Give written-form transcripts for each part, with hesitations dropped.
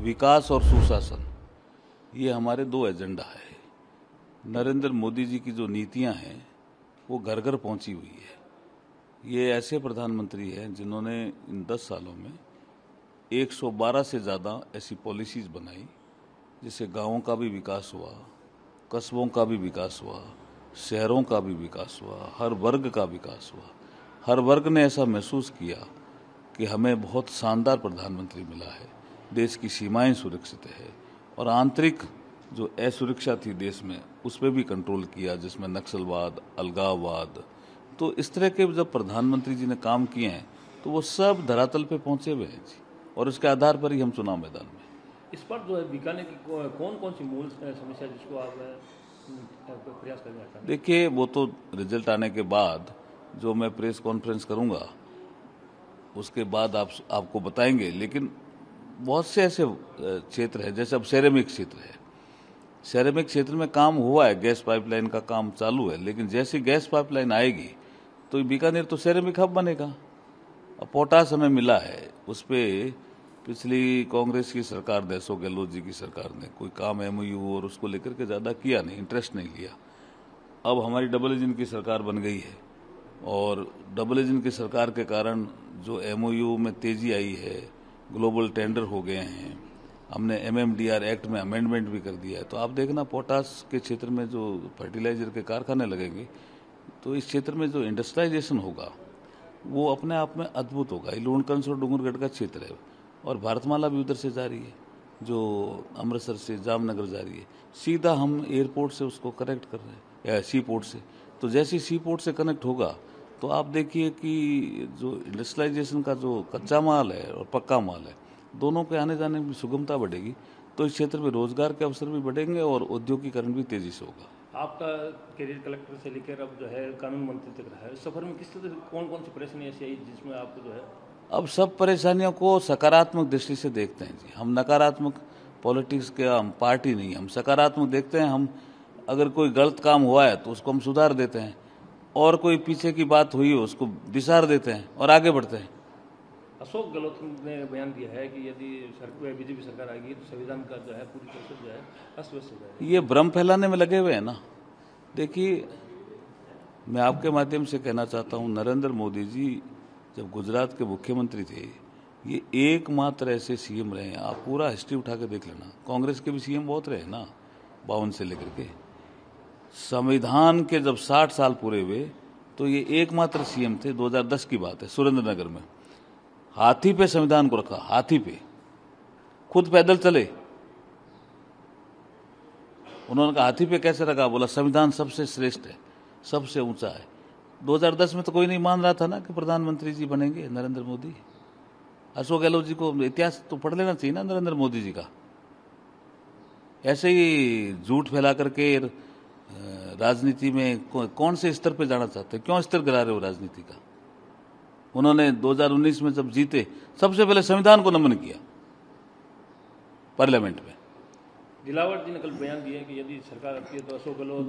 विकास और सुशासन, ये हमारे दो एजेंडा है। नरेंद्र मोदी जी की जो नीतियां हैं वो घर घर पहुंची हुई है। ये ऐसे प्रधानमंत्री हैं जिन्होंने इन 10 सालों में 112 से ज़्यादा ऐसी पॉलिसीज़ बनाई जिससे गांवों का भी विकास हुआ, कस्बों का भी विकास हुआ, शहरों का भी विकास हुआ, हर वर्ग का विकास हुआ। हर वर्ग ने ऐसा महसूस किया कि हमें बहुत शानदार प्रधानमंत्री मिला है। देश की सीमाएं सुरक्षित है और आंतरिक जो असुरक्षा थी देश में उस पर भी कंट्रोल किया, जिसमें नक्सलवाद, अलगाववाद। तो इस तरह के जब प्रधानमंत्री जी ने काम किए हैं तो वो सब धरातल पे पहुंचे हुए हैं जी, और उसके आधार पर ही हम चुनाव मैदान में। इस पर जो है बीकानेर की कौन कौन सी मूल समस्या जिसको आप प्रयास करेंगे? देखिए, वो तो रिजल्ट आने के बाद जो मैं प्रेस कॉन्फ्रेंस करूंगा उसके बाद आपको बताएंगे। लेकिन बहुत से ऐसे क्षेत्र है, जैसे अब सेरेमिक क्षेत्र है, सेरेमिक क्षेत्र में काम हुआ है, गैस पाइपलाइन का काम चालू है, लेकिन जैसी गैस पाइपलाइन आएगी तो बीकानेर तो सेरेमिक हब बनेगा। अब पोटास हमें मिला है, उस पर पिछली कांग्रेस की सरकार ने, अशोक गहलोत जी की सरकार ने कोई काम MOU और उसको लेकर के ज़्यादा किया नहीं, इंटरेस्ट नहीं लिया। अब हमारी डबल इंजन की सरकार बन गई है और डबल इंजन की सरकार के कारण जो MOU में तेजी आई है, ग्लोबल टेंडर हो गए हैं, हमने MMDR एक्ट में अमेंडमेंट भी कर दिया है। तो आप देखना पोटास के क्षेत्र में जो फर्टिलाइजर के कारखाने लगेंगे तो इस क्षेत्र में जो इंडस्ट्रियलाइजेशन होगा वो अपने आप में अद्भुत होगा। ये लूणकंस और डूंगरगढ़ का क्षेत्र है और भारतमाला भी उधर से जा रही है, जो अमृतसर से जामनगर जा रही है, सीधा हम एयरपोर्ट से उसको कनेक्ट कर रहे हैं या सी पोर्ट से। तो जैसे सी पोर्ट से कनेक्ट होगा तो आप देखिए कि जो इंडस्ट्रियलाइजेशन का जो कच्चा माल है और पक्का माल है, दोनों के आने जाने में सुगमता बढ़ेगी तो इस क्षेत्र में रोजगार के अवसर भी बढ़ेंगे और औद्योगिकरण भी तेजी से होगा। आपका करियर कलेक्टर से लेकर अब जो है कानून मंत्री तक रहा है, इस सफर में किस तरह कौन कौन सी परेशानी ऐसी आई जिसमें आपको जो है? अब सब परेशानियों को सकारात्मक दृष्टि से देखते हैं जी। हम नकारात्मक पॉलिटिक्स के हम पार्टी नहीं, हम सकारात्मक देखते हैं। हम अगर कोई गलत काम हुआ है तो उसको हम सुधार देते हैं, और कोई पीछे की बात हुई हो उसको विसार देते हैं और आगे बढ़ते हैं। अशोक गहलोत ने बयान दिया है कि यदि बीजेपी सरकार आएगी तो संविधान का जो है पूरी तरह से जो है अस्त व्यस्त हो जाएगा। ये भ्रम फैलाने में लगे हुए हैं ना। देखिए, मैं आपके माध्यम से कहना चाहता हूँ, नरेंद्र मोदी जी जब गुजरात के मुख्यमंत्री थे, ये एकमात्र ऐसे CM रहे हैं। आप पूरा हिस्ट्री उठा के देख लेना, कांग्रेस के भी CM बहुत रहे ना, 52 से लेकर के। संविधान के जब 60 साल पूरे हुए तो ये एकमात्र CM थे। 2010 की बात है, सुरेंद्रनगर में हाथी पे संविधान को रखा, हाथी पे, खुद पैदल चले। उन्होंने कहा हाथी पे कैसे रखा? बोला संविधान सबसे श्रेष्ठ है, सबसे ऊंचा है। 2010 में तो कोई नहीं मान रहा था ना कि प्रधानमंत्री जी बनेंगे नरेंद्र मोदी। अशोक गहलोत जी को इतिहास तो पढ़ लेना चाहिए ना नरेंद्र मोदी जी का। ऐसे ही झूठ फैला करके राजनीति में कौन से स्तर पे जाना चाहते हैं? क्यों स्तर गिरा रहे हो राजनीति का? उन्होंने 2019 में जब जीते सबसे पहले संविधान को नमन किया पार्लियामेंट में। दिलावर जी ने कल बयान दिया कि यदि सरकार आती है तो अशोक गहलोत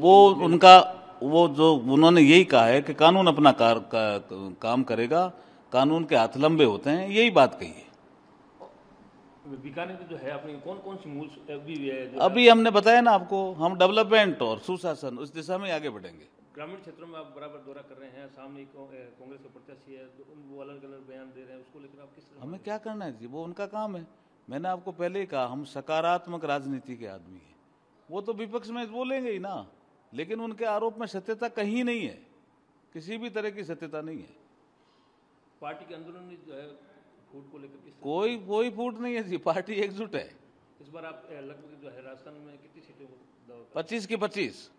वो जो उन्होंने यही कहा है कि कानून अपना काम करेगा, कानून के हाथ लंबे होते हैं, यही बात कही है। बीकानेर जो है अपनी कौन कौन सी मूल अभी हमने बताया ना आपको, हम डेवलपमेंट और सुशासन उस दिशा में आगे बढ़ेंगे। ग्रामीण क्षेत्रों में आप बराबर दौरा कर रहे हैं, सामने कांग्रेस के प्रत्याशी है, वो अलग अलग बयान दे रहे हैं, उसको लेकर आप किस तरह? हमें क्या करना है जी, वो उनका काम है। मैंने आपको पहले ही कहा, हम सकारात्मक राजनीति के आदमी हैं। वो तो विपक्ष में बोलेंगे ही ना, लेकिन उनके आरोप में सत्यता कहीं नहीं है, किसी भी तरह की सत्यता नहीं है। पार्टी के अंदरूनी जो है फूट को लेकर कोई फूट नहीं है जी, पार्टी एकजुट है। इस बार आप लगभग जो है राजस्थान में कितनी सीटें? 25 की 25।